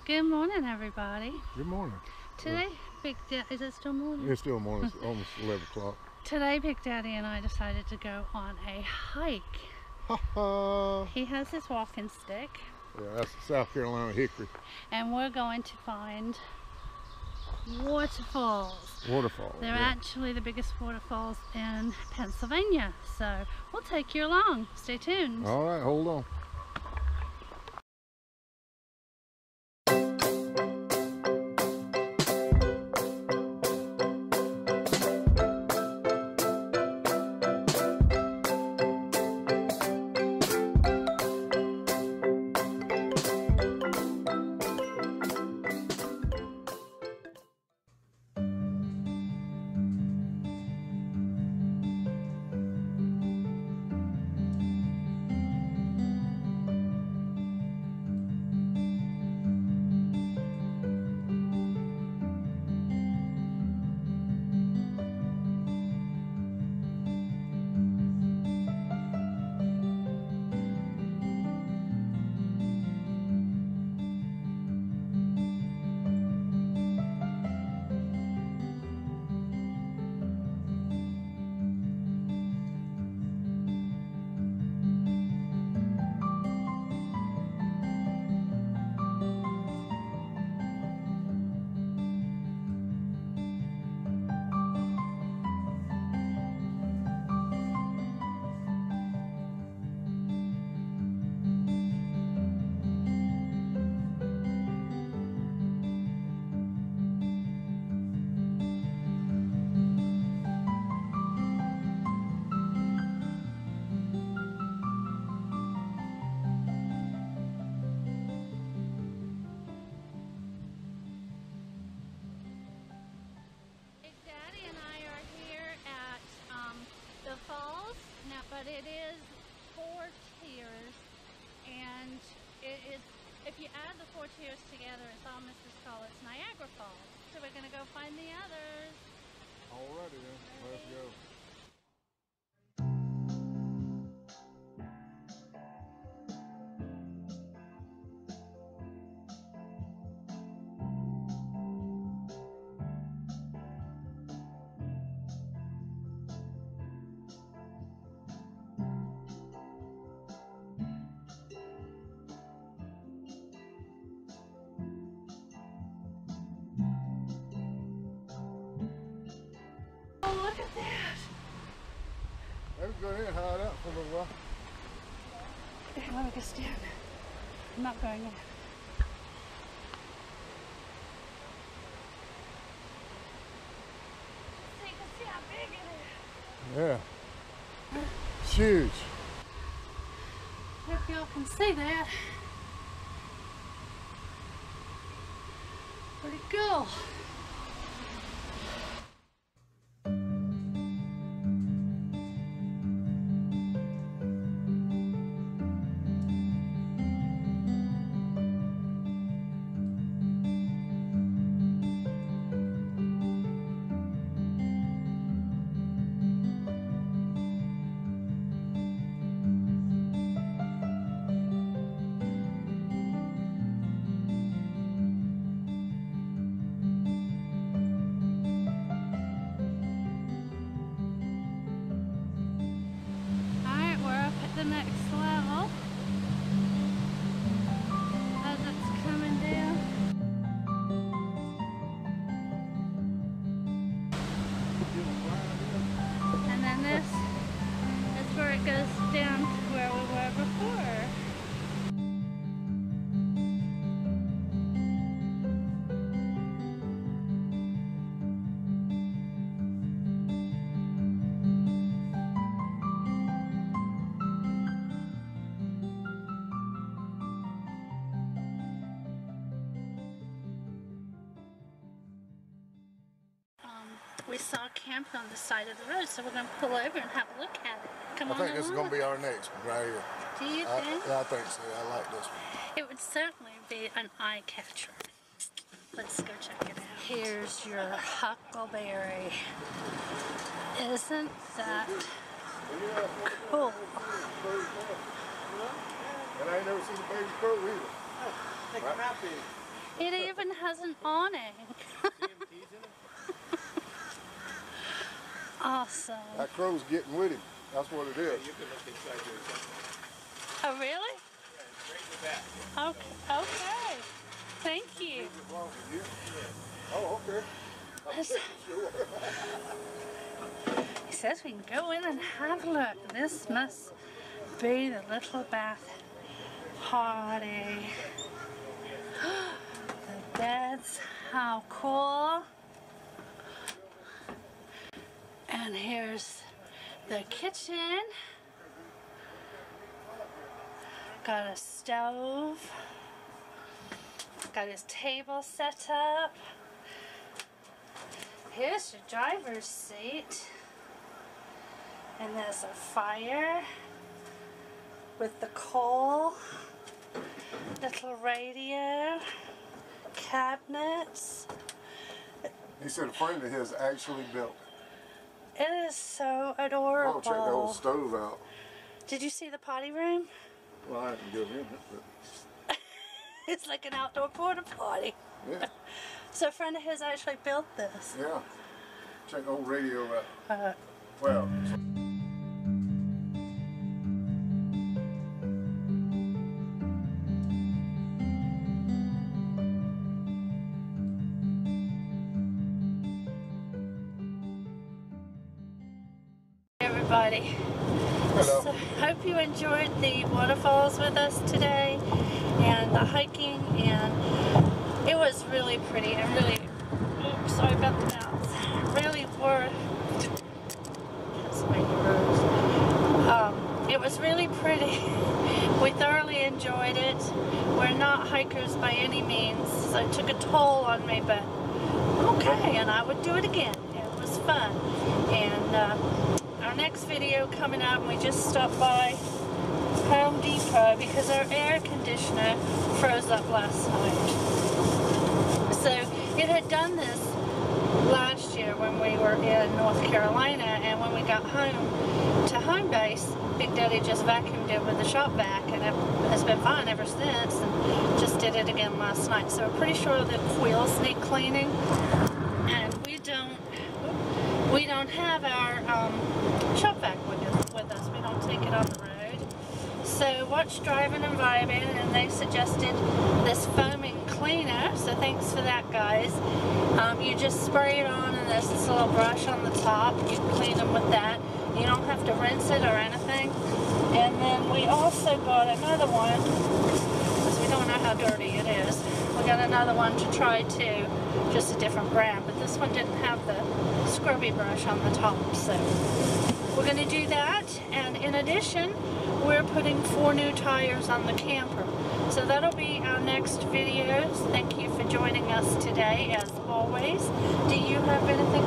Good morning, everybody. Good morning. Today, Big Daddy, is it still morning? It's still morning. It's almost 11 o'clock. Today, Big Daddy and I decided to go on a hike. Ha ha! He has his walking stick. Yeah, that's South Carolina hickory. And we're going to find waterfalls. Waterfalls. They're yeah. actually the biggest waterfalls in Pennsylvania. So we'll take you along. Stay tuned. All right, hold on. The falls now, but it is 4 tiers, and it is, if you add the 4 tiers together, it's almost as tall as Niagara Falls. So we're gonna go find the others. Alrighty then, let's go. Oh, look at that! Let's go ahead and hide out for a little while. Let me go stand. I'm not going in. So you can see how big it is. Yeah. It's huge. Hope y'all can see that. Pretty cool. The next level as it's coming down. And then this is where it goes down to where we were before. We saw a camp on the side of the road, so we're going to pull over and have a look at it. Come on. I think this is going to be our next one right here. Do you think? Yeah, I think so. I like this one. It would certainly be an eye catcher. Let's go check it out. Here's your huckleberry. Isn't that cool? And I ain't never seen a baby crow either. They come out big. It even has an awning. Awesome. That crow's getting with him. That's what it is. You can look inside here. Oh, really? Yeah, it's right in the back. Okay. Okay. Thank you. Oh, okay. He says we can go in and have a look. This must be the little bath party. The beds, how cool. And here's the kitchen. Got a stove. Got his table set up. Here's your driver's seat. And there's a fire with the coal. Little radio. Cabinets. He said a friend of his actually built it. It is so adorable. Oh, check the old stove out. Did you see the potty room? Well, I haven't given him it, It's like an outdoor porta potty. but yeah. So a friend of his actually built this. Yeah. Check the old radio out. Well. Everybody. Hello. So hope you enjoyed the waterfalls with us today and the hiking, and it was really pretty and really, oops, sorry about the mouth, really worth, it was really pretty. We thoroughly enjoyed it. We're not hikers by any means, so it took a toll on me, but okay, and I would do it again. It was fun. And our next video coming up, we just stopped by Home Depot because our air conditioner froze up last night. So it had done this last year when we were in North Carolina, and when we got home to home base, Big Daddy just vacuumed it with the shop vac, and it has been fine ever since, and just did it again last night. So we're pretty sure the wheels need cleaning, and we don't have our shop vac with us. We don't take it on the road. So watch Driving and Vibing, and they suggested this foaming cleaner, so thanks for that, guys. You just spray it on, and there's this little brush on the top. You clean them with that. You don't have to rinse it or anything. And then we also got another one, because we don't know how dirty it is. We got another one to try too, just a different brand, but this one didn't have the scrubby brush on the top, so we're going to do that. And in addition, we're putting 4 new tires on the camper, so that'll be our next videos. Thank you for joining us today, as always. Do you have anything